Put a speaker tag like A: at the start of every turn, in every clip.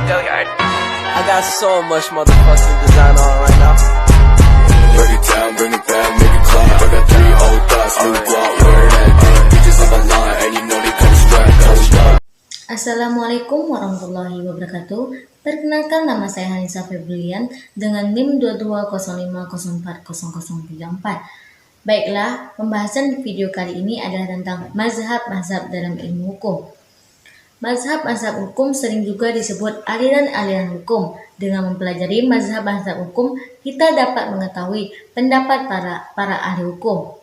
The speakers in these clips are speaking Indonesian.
A: I got so much motherfucking design on right now.
B: Break it down, bring it back, make it clap. I got 3 old thoughts, new guap, where that thing. Bitches on my line, and you know they come strapped, hold up.
C: Assalamualaikum warahmatullahi wabarakatuh. Perkenalkan, nama saya Hanisa Febrian dengan NIM 2205040034. Baiklah, pembahasan di video kali ini adalah tentang mazhab-mazhab dalam ilmu hukum. Mazhab-mazhab hukum sering juga disebut aliran-aliran hukum. Dengan mempelajari mazhab-mazhab hukum, kita dapat mengetahui pendapat para ahli hukum.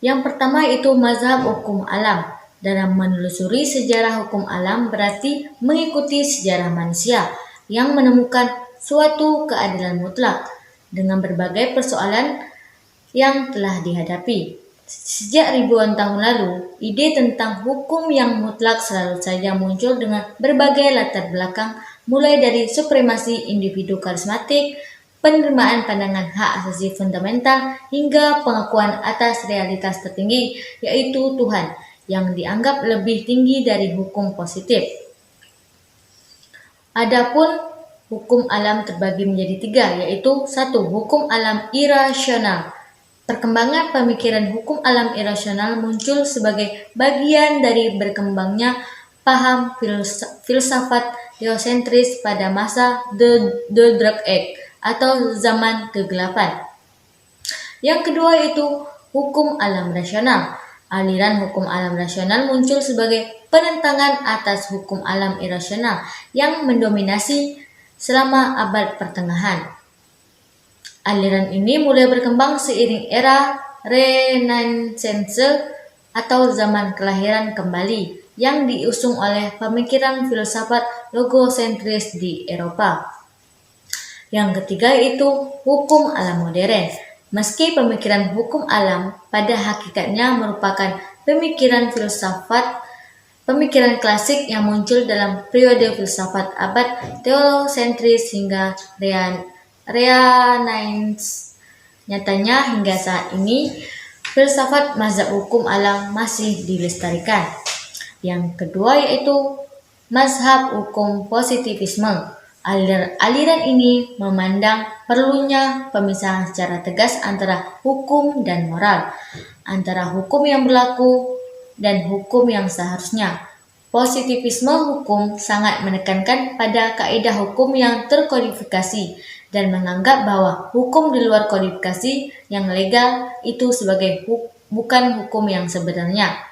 C: Yang pertama itu mazhab hukum alam. Dalam menelusuri sejarah hukum alam berarti mengikuti sejarah manusia yang menemukan suatu keadilan mutlak dengan berbagai persoalan yang telah dihadapi. Sejak ribuan tahun lalu, ide tentang hukum yang mutlak selalu saja muncul dengan berbagai latar belakang, mulai dari supremasi individu karismatik, penerimaan pandangan hak asasi fundamental, hingga pengakuan atas realitas tertinggi, yaitu Tuhan, yang dianggap lebih tinggi dari hukum positif. Adapun hukum alam terbagi menjadi 3, yaitu 1. Hukum alam irasional. Perkembangan pemikiran hukum alam irasional muncul sebagai bagian dari berkembangnya paham filsafat teosentris pada masa The Dark Age atau zaman kegelapan. Yang kedua itu hukum alam rasional. Aliran hukum alam rasional muncul sebagai penentangan atas hukum alam irasional yang mendominasi selama abad pertengahan. Aliran ini mulai berkembang seiring era Renaissance atau zaman kelahiran kembali yang diusung oleh pemikiran filsafat logosentris di Eropa. Yang ketiga itu hukum alam modern. Meski pemikiran hukum alam pada hakikatnya merupakan pemikiran klasik yang muncul dalam periode filsafat abad teosentris hingga Renaissance. Nyatanya hingga saat ini filsafat mazhab hukum alam masih dilestarikan. Yang kedua yaitu mazhab hukum positivisme. Aliran ini memandang perlunya pemisahan secara tegas antara hukum dan moral, antara hukum yang berlaku dan hukum yang seharusnya. Positivisme hukum sangat menekankan pada kaidah hukum yang terkodifikasi dan menganggap bahwa hukum di luar kodifikasi yang legal itu sebagai bukan hukum yang sebenarnya.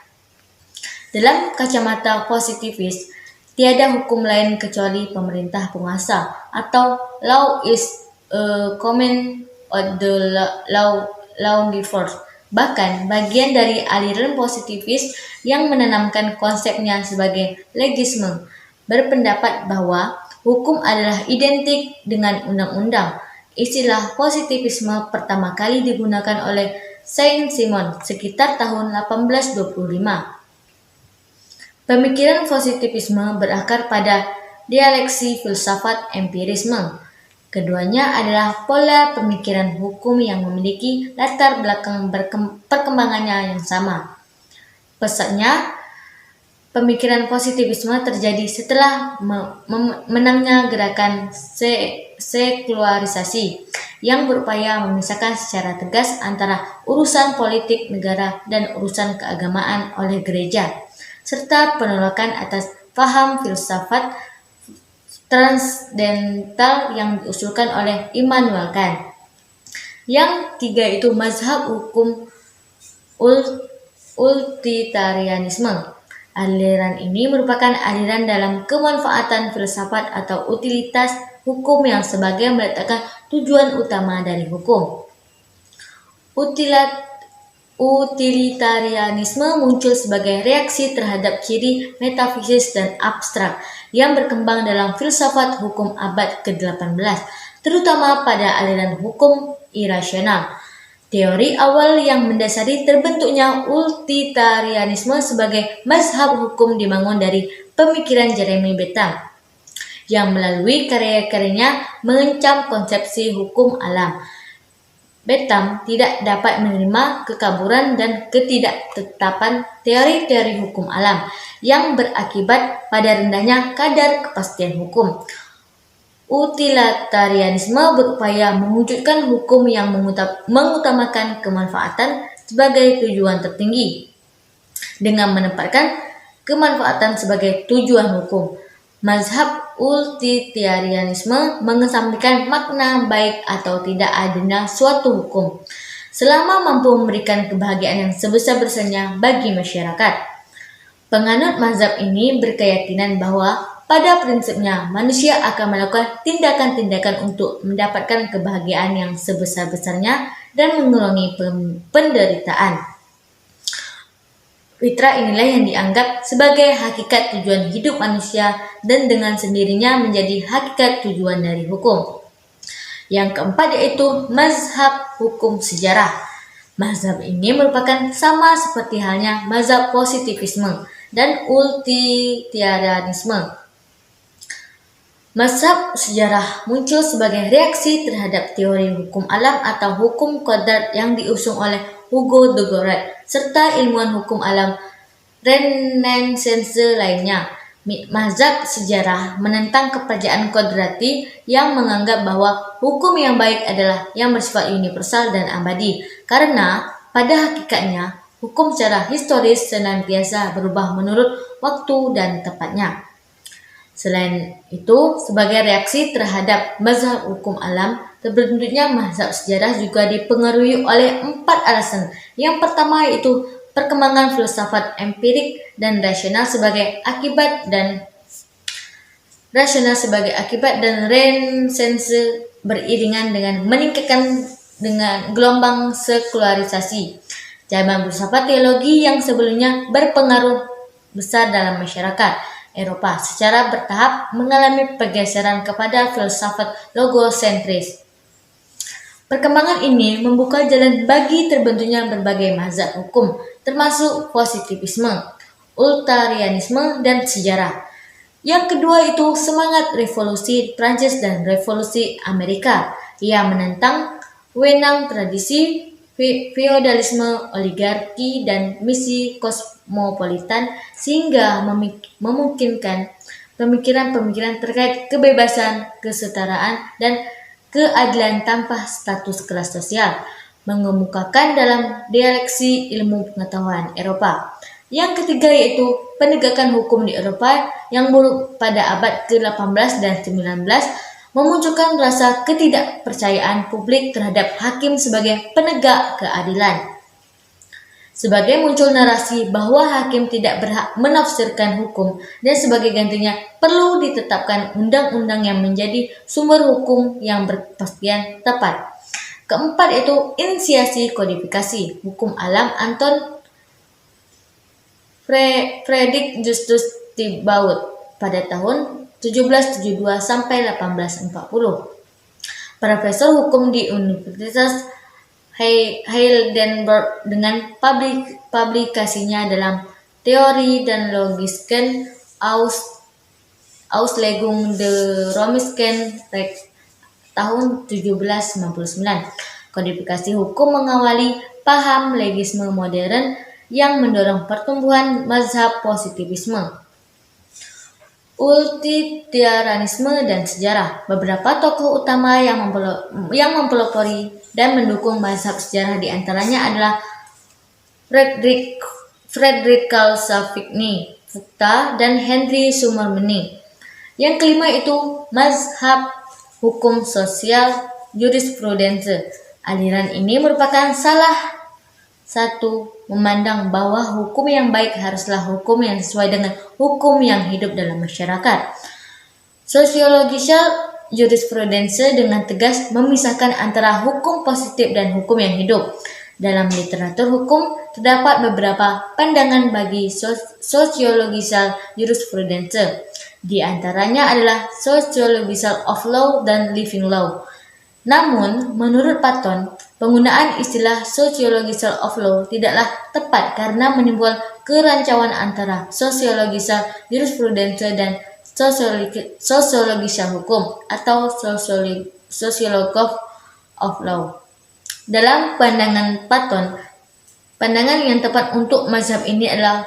C: Dalam kacamata positivis, tiada hukum lain kecuali pemerintah penguasa atau law is a command of the lawgiver. Bahkan bagian dari aliran positivis yang menanamkan konsepnya sebagai legisme berpendapat bahwa hukum adalah identik dengan undang-undang. Istilah positivisme pertama kali digunakan oleh Saint-Simon sekitar tahun 1825. Pemikiran positivisme berakar pada dialeksi filsafat empirisme. Keduanya adalah pola pemikiran hukum yang memiliki latar belakang perkembangannya yang sama. Pesatnya, pemikiran positivisme terjadi setelah menangnya gerakan sekularisasi yang berupaya memisahkan secara tegas antara urusan politik negara dan urusan keagamaan oleh gereja, serta penolakan atas paham filsafat transdental yang diusulkan oleh Immanuel Kant. Yang tiga itu mazhab hukum utilitarianisme. Aliran ini merupakan aliran dalam kemanfaatan filsafat atau utilitas hukum yang sebagai meletakkan tujuan utama dari hukum. Utilitarianisme muncul sebagai reaksi terhadap ciri metafisis dan abstrak yang berkembang dalam filsafat hukum abad ke-18, terutama pada aliran hukum irasional. Teori awal yang mendasari terbentuknya utilitarianisme sebagai mazhab hukum dibangun dari pemikiran Jeremy Bentham, yang melalui karya-karyanya mengencam konsepsi hukum alam. Bentham tidak dapat menerima kekaburan dan ketidaktetapan teori-teori hukum alam yang berakibat pada rendahnya kadar kepastian hukum. Utilitarianisme berupaya mewujudkan hukum yang mengutamakan kemanfaatan sebagai tujuan tertinggi dengan menempatkan kemanfaatan sebagai tujuan hukum. Mazhab utilitarianisme mengesampingkan makna baik atau tidak adanya suatu hukum selama mampu memberikan kebahagiaan yang sebesar-besarnya bagi masyarakat. Penganut mazhab ini berkeyakinan bahwa pada prinsipnya manusia akan melakukan tindakan-tindakan untuk mendapatkan kebahagiaan yang sebesar-besarnya dan mengurangi penderitaan. Fitrah inilah yang dianggap sebagai hakikat tujuan hidup manusia dan dengan sendirinya menjadi hakikat tujuan dari hukum. Yang keempat yaitu mazhab hukum sejarah. Mazhab ini merupakan sama seperti halnya mazhab positivisme dan utilitarianisme. Mazhab sejarah muncul sebagai reaksi terhadap teori hukum alam atau hukum kodrat yang diusung oleh Hugo de Gorat serta ilmuwan hukum alam Renaissance lainnya. Mazhab sejarah menentang kepercayaan kodrati yang menganggap bahwa hukum yang baik adalah yang bersifat universal dan abadi, karena pada hakikatnya hukum secara historis senantiasa berubah menurut waktu dan tempatnya. Selain itu, sebagai reaksi terhadap mazhab hukum alam, terbentuknya mazhab sejarah juga dipengaruhi oleh 4 alasan. Yang pertama yaitu perkembangan filsafat empirik dan rasional sebagai akibat dan Renaissance beriringan dengan meningkatkan dengan gelombang sekularisasi. Cabang filsafat teologi yang sebelumnya berpengaruh besar dalam masyarakat Eropa secara bertahap mengalami pergeseran kepada filsafat logosentris. Perkembangan ini membuka jalan bagi terbentuknya berbagai mazhab hukum, termasuk positivisme, utilitarianisme, dan sejarah. Yang kedua itu semangat revolusi Prancis dan revolusi Amerika yang menentang wewenang tradisi feodalisme, oligarki, dan misi kosmopolitan sehingga memungkinkan pemikiran-pemikiran terkait kebebasan, kesetaraan, dan keadilan tanpa status kelas sosial, mengemukakan dalam dialeksi ilmu pengetahuan Eropa. Yang ketiga yaitu penegakan hukum di Eropa yang buruk pada abad ke-18 dan 19 memunculkan rasa ketidakpercayaan publik terhadap hakim sebagai penegak keadilan. Sebagai muncul narasi bahwa hakim tidak berhak menafsirkan hukum dan sebagai gantinya perlu ditetapkan undang-undang yang menjadi sumber hukum yang berkepastian tepat. Keempat yaitu inisiasi kodifikasi hukum alam Anton Frederick Justus Thibaut pada tahun 1772 sampai 1840. Profesor hukum di Universitas Heidelberg dengan publikasinya dalam Teori dan Logisken Auslegung der Römischen Recht tahun 1799. Kodifikasi hukum mengawali paham legisme modern yang mendorong pertumbuhan mazhab positivisme, utilitarianisme, dan sejarah. Beberapa tokoh utama yang mempelopori dan mendukung mazhab sejarah diantaranya adalah Friedrich Carl Savigny, Foucault, dan Henry Sumermani. Yang kelima itu mazhab hukum sosial jurisprudence. Aliran ini merupakan salah satu memandang bahwa hukum yang baik haruslah hukum yang sesuai dengan hukum yang hidup dalam masyarakat. Sosiologisal jurisprudence dengan tegas memisahkan antara hukum positif dan hukum yang hidup. Dalam literatur hukum terdapat beberapa pandangan bagi sosiologisal jurisprudence. Di antaranya adalah sociologisal of law dan living law. Namun, menurut Patton, penggunaan istilah sociologisal of law tidaklah tepat karena menimbul kerancauan antara sosiologisal jurisprudence dan sosiologisal hukum atau sociology of law. Dalam pandangan Platon, pandangan yang tepat untuk mazhab ini adalah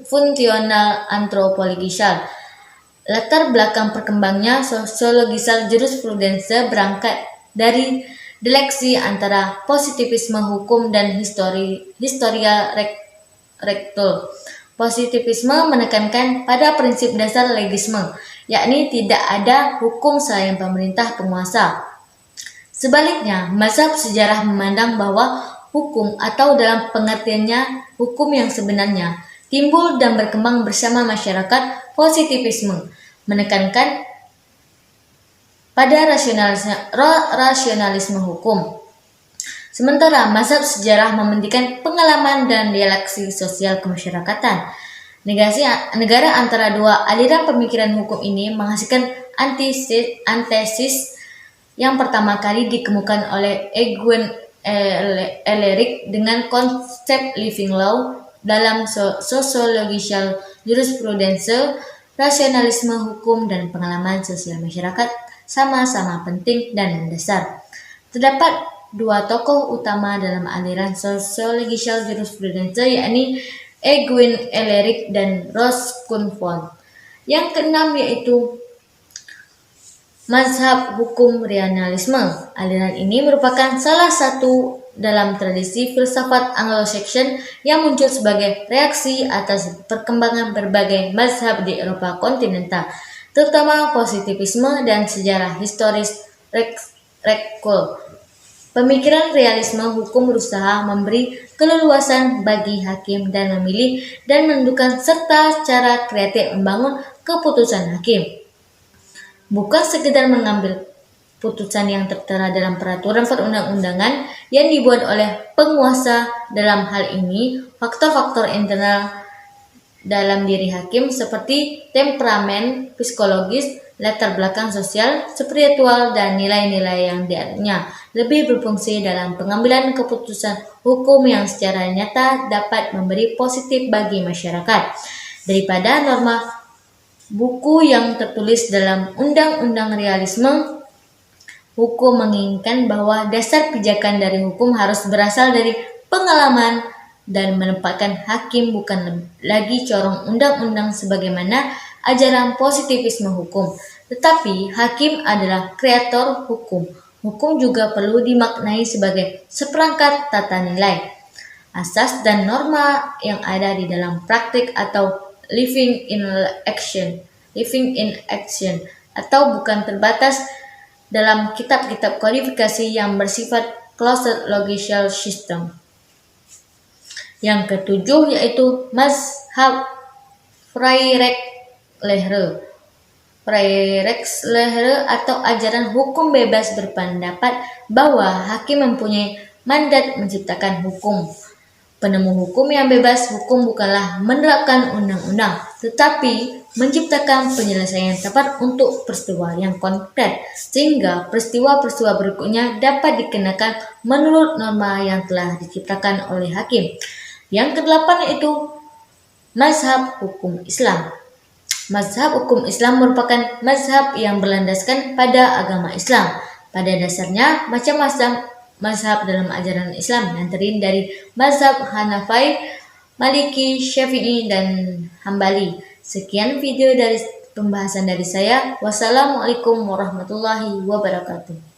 C: fungsional antropologisal. Latar belakang perkembangnya sosiologisal jurisprudense berangkat dari dialeksi antara positivisme hukum dan historia rectul. Positivisme menekankan pada prinsip dasar legisme, yakni tidak ada hukum selain pemerintah penguasa. Sebaliknya, mazhab sejarah memandang bahwa hukum atau dalam pengertiannya hukum yang sebenarnya timbul dan berkembang bersama masyarakat. Positivisme menekankan pada rasionalisme hukum. Sementara mazhab sejarah mementingkan pengalaman dan dialeksi sosial kemasyarakatan. Negara antara dua aliran pemikiran hukum ini menghasilkan antesis yang pertama kali dikemukakan oleh Egon Eleric dengan konsep living law dalam sosiologisal jurisprudense. Rasionalisme hukum dan pengalaman sosial masyarakat sama-sama penting dan mendasar. Terdapat dua tokoh utama dalam aliran sosiologisal jurisprudense, yakni Egon Eleric dan Ross Kohnfons. Yang keenam yaitu mazhab hukum realisme. Aliran ini merupakan salah satu dalam tradisi filsafat Anglo-Saxon yang muncul sebagai reaksi atas perkembangan berbagai mazhab di Eropa kontinental, terutama positivisme dan sejarah historis rectul. Pemikiran realisme hukum berusaha memberi keleluasan bagi hakim dan memilih dan menentukan serta secara kreatif membangun keputusan hakim. Bukan sekedar mengambil putusan yang tertera dalam peraturan perundang-undangan yang dibuat oleh penguasa. Dalam hal ini, faktor-faktor internal dalam diri hakim seperti temperamen, psikologis, latar belakang sosial, spiritual, dan nilai-nilai yang dianutnya lebih berfungsi dalam pengambilan keputusan hukum yang secara nyata dapat memberi positif bagi masyarakat daripada norma buku yang tertulis dalam undang-undang realisme. Hukum menginginkan bahwa dasar pijakan dari hukum harus berasal dari pengalaman dan menempatkan hakim bukan lagi corong undang-undang sebagaimana ajaran positivisme hukum, tetapi hakim adalah kreator hukum. Hukum juga perlu dimaknai sebagai seperangkat tata nilai, asas dan norma yang ada di dalam praktik atau living in action atau bukan terbatas dalam kitab-kitab kodifikasi yang bersifat closed logical system. Yang ketujuh yaitu mazhab Freirech-Lehre. Freirech-Lehre atau ajaran hukum bebas berpendapat bahwa hakim mempunyai mandat menciptakan hukum. Penemu hukum yang bebas hukum bukanlah menerapkan undang-undang, tetapi menciptakan penyelesaian tepat untuk peristiwa yang konkret, sehingga peristiwa-peristiwa berikutnya dapat dikenakan menurut norma yang telah diciptakan oleh hakim. Yang kedelapan yaitu mazhab hukum Islam. Mazhab hukum Islam merupakan mazhab yang berlandaskan pada agama Islam. Pada dasarnya, macam-macam mazhab dalam ajaran Islam yang terdiri dari mazhab Hanafi, Maliki, Syafi'i, dan Hambali. Sekian video dari pembahasan dari saya. Wassalamualaikum warahmatullahi wabarakatuh.